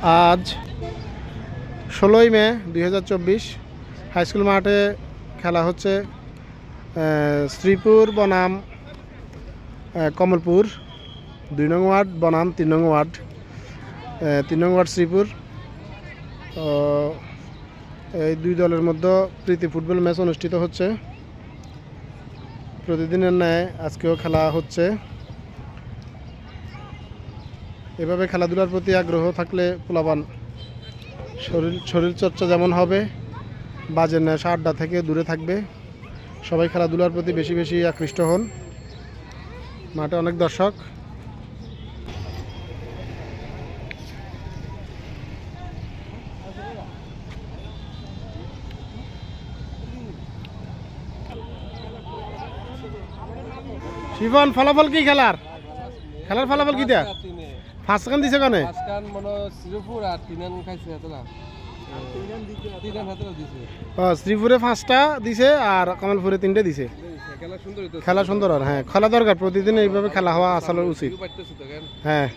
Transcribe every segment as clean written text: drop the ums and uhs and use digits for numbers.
আজ 16ই মে 2024 হাইস্কুল মাঠে খেলা হচ্ছে শ্রীপুর বনাম কমলপুর 2 নং ওয়ার্ড বনাম 3 নং ওয়ার্ড 3 নং ওয়ার্ড শ্রীপুর। এই দুই দলের মধ্যে প্রীতি ফুটবল ম্যাচ অনুষ্ঠিত হচ্ছে। প্রতিদিনের ন্যায় আজকেও খেলা হচ্ছে। এভাবে খেলাধুলার প্রতি আগ্রহ থাকলে পোলাপান শরীর চর্চা যেমন হবে, বাজে নেশা আড্ডা থেকে দূরে থাকবে। সবাই খেলাধুলার প্রতি বেশি বেশি আকৃষ্ট হন। মাঠে অনেক দর্শক। শিবন, ফলাফল কি খেলার ফলাফল কি দেয়া? ফার্স্ট গান দিছে কানে শ্রীপুরে 5টা দিছে আর কমলপুরে 3টে দিছে। খেলা সুন্দর আর হ্যাঁ, খেলা দরকার। প্রতিদিন এইভাবে খেলা হওয়া আসলে উচিত। হ্যাঁ,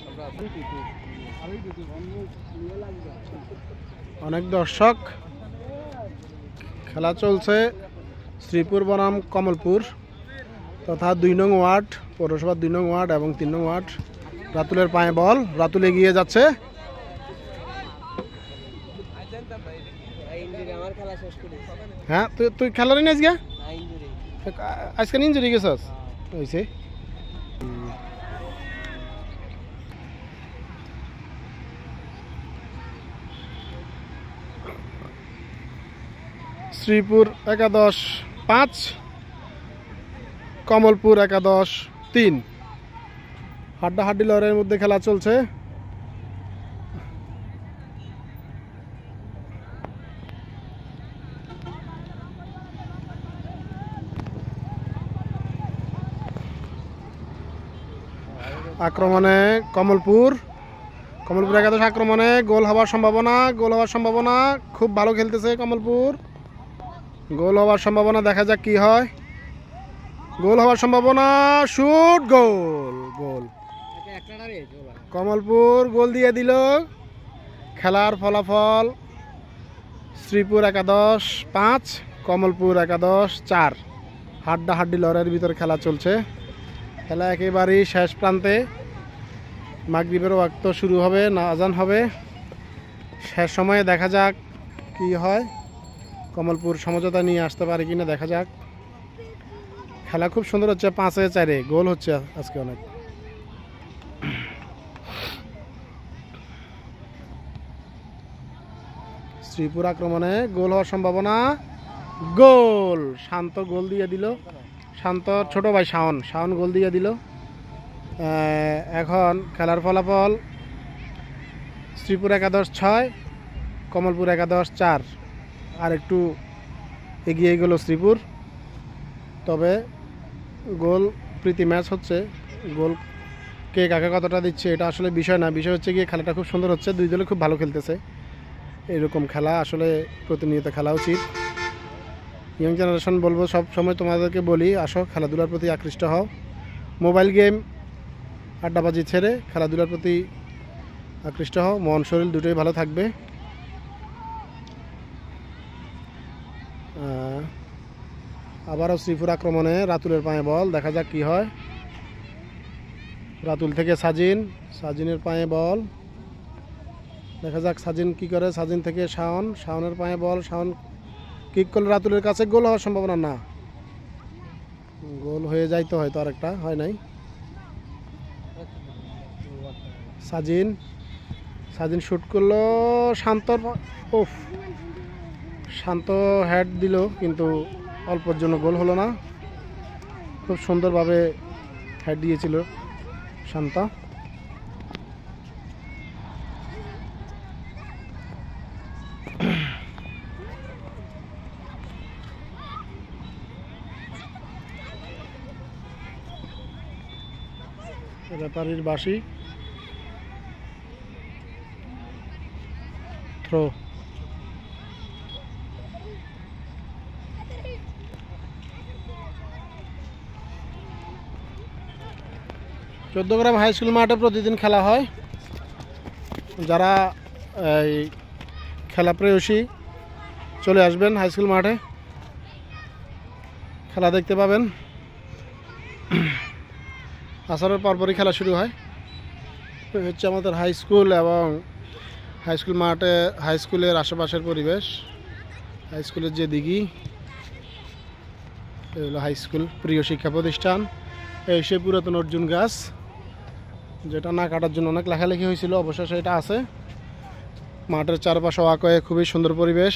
অনেক দর্শক। খেলা চলছে শ্রীপুর বনাম কমলপুর তথা 2 নং ওয়ার্ড, পৌরসভার 2 নং ওয়ার্ড এবং 3 নং ওয়ার্ড। রাতুলের পায়ে বল, রাতুল এগিয়ে যাচ্ছে। হ্যাঁ, তুই খেলারই না আজকে ইঞ্জুরি গেছস হয়েছে। শ্রীপুর 11-5, কমলপুর 11-3। হাড্ডাহাড্ডি লড়াইয়ের মধ্যে খেলা চলছে। আক্রমণে কমলপুর 11 আক্রমণে গোল হওয়ার সম্ভাবনা। খুব ভালো খেলতেছে কমলপুর। গোল হওয়ার সম্ভাবনা, দেখা যাক কি হয়। গোল হওয়ার সম্ভাবনা, শুট, গোল। কমলপুর গোল দিয়ে দিল। খেলার ফলাফল শ্রীপুর 11-5, কমলপুর 11-4। হাড্ডাহাড্ডি লড়াইয়ের ভিতরে খেলা চলছে। খেলা একেবারেই শেষ প্রান্তে। মাগরিবের ওয়াক্ত শুরু হবে, না আজান হবে। শেষ সময়ে দেখা যাক কি হয়। কমলপুর সমঝোতা নিয়ে আসতে পারে কিনা দেখা যাক। খেলা খুব সুন্দর হচ্ছে। 5-4 গোল হচ্ছে আজকে অনেক। শ্রীপুর আক্রমণে গোল হওয়ার সম্ভাবনা। গোল, শান্ত গোল দিয়ে দিল। শান্তর ছোট ভাই শাওন গোল দিয়ে দিল। এখন খেলার ফলাফল শ্রীপুর 11-6, কমলপুর 11-4। আর একটু এগিয়ে গেল শ্রীপুর। তবে গোল প্রীতি ম্যাচ হচ্ছে। গোল কে কাকে কতটা দিচ্ছে এটা আসলে বিষয় না। বিষয় হচ্ছে গিয়ে খেলাটা খুব সুন্দর হচ্ছে। দুই দলে খুব ভালো খেলতেছে। এরকম খেলা আসলে প্রতিনিয়ত খেলা উচিত। ইয়ং জেনারেশন বলবো, সব সময় তোমাদেরকে বলি, আসো খেলাধুলার প্রতি আকৃষ্ট হও। মোবাইল গেম আড্ডাবাজি ছেড়ে খেলাধুলার প্রতি আকৃষ্ট হও। মন শরীর দুটোই ভালো থাকবে। আবারও শ্রীপুর আক্রমণে রাতুলের পায়ে বল, দেখা যাক কি হয়। রাতুল থেকে সাজিনের পায়ে বল, দেখা যাক সাজিন কি করে। সাজিন থেকে শাওনের পায়ে বল, শাওন কিক করলে রাতুলের কাছে। গোল হওয়ার সম্ভাবনা না, গোল হয়ে যাইতো হয়তো, আরেকটা হয় নাই। সাজিন শুট করলো, শান্ত হেড দিল, কিন্তু অল্পর জন্য গোল হলো না। খুব সুন্দরভাবে হেড দিয়েছিল শান্ত। রেফারির বাঁশি, থ্রো। 14 গ্রাম হাই স্কুল মাঠে প্রতিদিন খেলা হয়। যারা এই খেলা প্রেয়সী চলে আসবেন হাই স্কুল মাঠে, খেলা দেখতে পাবেন। আসরের পরপরই খেলা শুরু হয়। হচ্ছে আমাদের হাই স্কুল এবং হাই স্কুল মাঠে, হাই স্কুলের আশেপাশের পরিবেশ, হাই স্কুলের যে দিঘি, এই হলো হাই স্কুল প্রিয় শিক্ষা প্রতিষ্ঠান। এই সে পুরাতন অর্জুন গাছ, যেটা না কাটার জন্য অনেক লেখালেখি হয়েছিল, অবশেষে এটা আছে। মাঠের চারপাশে ওয়াকয়ে খুবই সুন্দর পরিবেশ,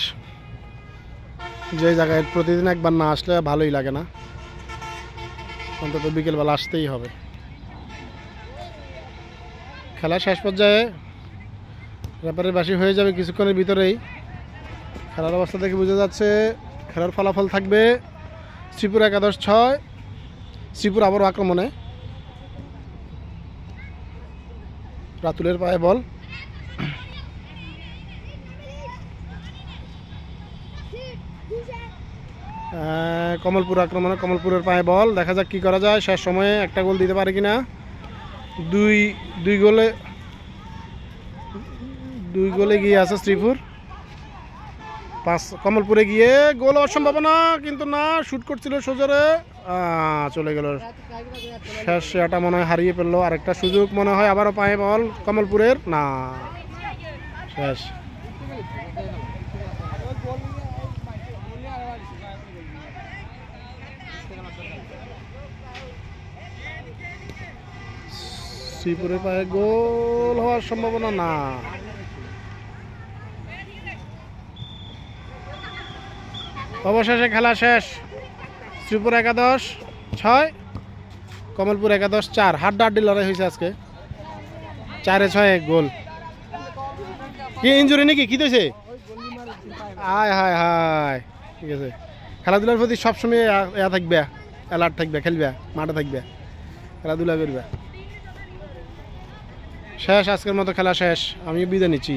যে জায়গায় প্রতিদিন একবার না আসলে ভালোই লাগে না, অন্তত বিকেলবেলা আসতেই হবে। খেলা শেষ পর্যায়ে রেফারির বাঁশি হয়ে যাবে কিছুক্ষণের ভিতরেই। খেলার অবস্থা দেখে বোঝা যাচ্ছে খেলার ফলাফল থাকবে শ্রীপুর 11-6। শ্রীপুর আবারও আক্রমণে, রাতুলের পায়ে বল, কমলপুর আক্রমণে, কমলপুরের পায়ে বল। দেখা যাক কি করা যায়, শেষ সময়ে একটা গোল দিতে পারে কিনা। দুই গোলে গিয়ে আছে শ্রীপুর। কমলপুরে গিয়ে গোল হওয়ার সম্ভাবনা, কিন্তু না, শুট করছিল সোজরে, চলে গেল। শেষ এটা মনে হয় হারিয়ে ফেললো। আরেকটা সুযোগ মনে হয়, আবারও পায়ে বল কমলপুরের, না, শেষ। শ্রীপুরের পায়ে গোল হওয়ার সম্ভাবনা, না। অবশেষে খেলা শেষ। শ্রীপুর 11-6, কমলপুর 11-4। হাড্ডাহাড্ডি লড়াই হয়েছে আজকে, 4-6 গোল। কি ইঞ্জুরি নাকি, কি দিয়েছে? হায় হায় হায়, ঠিক আছে। খেলাধুলার প্রতি সবসময় থাকবে, অ্যালার্ট থাকবে, খেলবে, মাঠে থাকবে, খেলাধুলা করবে। শেষ, আজকের মতো খেলা শেষ। আমি বিদায় নিচ্ছি।